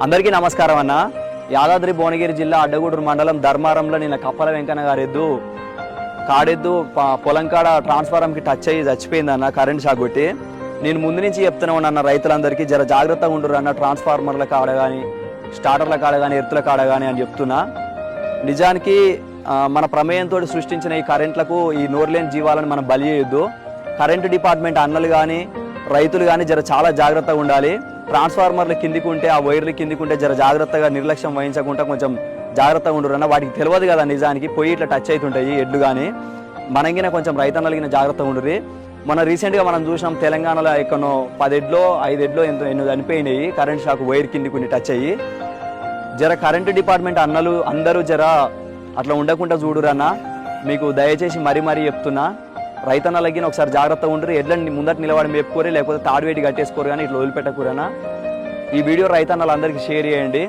అందరికీ నమస్కారం అన్న. యాదాద్రి భువనగిరి జిల్లా అడ్డగూడూరు మండలం ధర్మారంలో నిన్న కప్పల వెంకన్న గారి ఎద్దు కాడెద్దు పొలం కాడ ట్రాన్స్ఫారంకి టచ్ అయ్యి చచ్చిపోయిందన్న, కరెంట్ షాక్ కొట్టి. నేను ముందు నుంచి చెప్తూనే ఉన్నాను రైతులందరికీ జర జాగ్రత్తగా ఉండరు అన్న, ట్రాన్స్ఫార్మర్ల కాడ కానీ స్టార్టర్ల కాడ కానీ ఎర్తుల కాడ కానీ అని చెప్తున్నా. నిజానికి మన ప్రమేయంతో సృష్టించిన ఈ కరెంట్లకు ఈ నోరులేని జీవాలను మనం బలి చేయొద్దు. కరెంటు డిపార్ట్మెంట్ అన్నలు కానీ రైతులు కానీ జర చాలా జాగ్రత్తగా ఉండాలి. ట్రాన్స్ఫార్మర్లు కిందికి ఉంటే, ఆ వైర్లు కిందికి ఉంటే జర జాగ్రత్తగా నిర్లక్ష్యం వహించకుండా కొంచెం జాగ్రత్తగా ఉండరు అన్న. వాటికి తెలియదు కదా నిజానికి, పోయి ఇట్లా టచ్ అవుతుంటాయి ఎడ్లు కానీ. మనంగిన కొంచెం రైతన్నలగిన జాగ్రత్తగా ఉండరు. మన రీసెంట్గా మనం చూసినాం తెలంగాణలో ఎక్కడో 10 ఎడ్లో 5 ఎడ్లో ఎన్నో చనిపోయినాయి కరెంట్ షాక్ వైర్ కిందికి ఉండి టచ్ అయ్యి. జర కరెంటు డిపార్ట్మెంట్ అన్నలు అందరూ జర అట్లా ఉండకుండా చూడురన్న, మీకు దయచేసి మరీ చెప్తున్నా. రైతన్నలకి ఒకసారి జాగ్రత్తగా ఉండరు. ఎడ్లని ముందట నిలబడి మేపుకోరి, లేకపోతే తాడువేటి కట్టేసుకోరు, కానీ ఇట్లా వదిలిపెట్టకూరనా. ఈ వీడియో రైతన్నలందరికీ షేర్ చేయండి.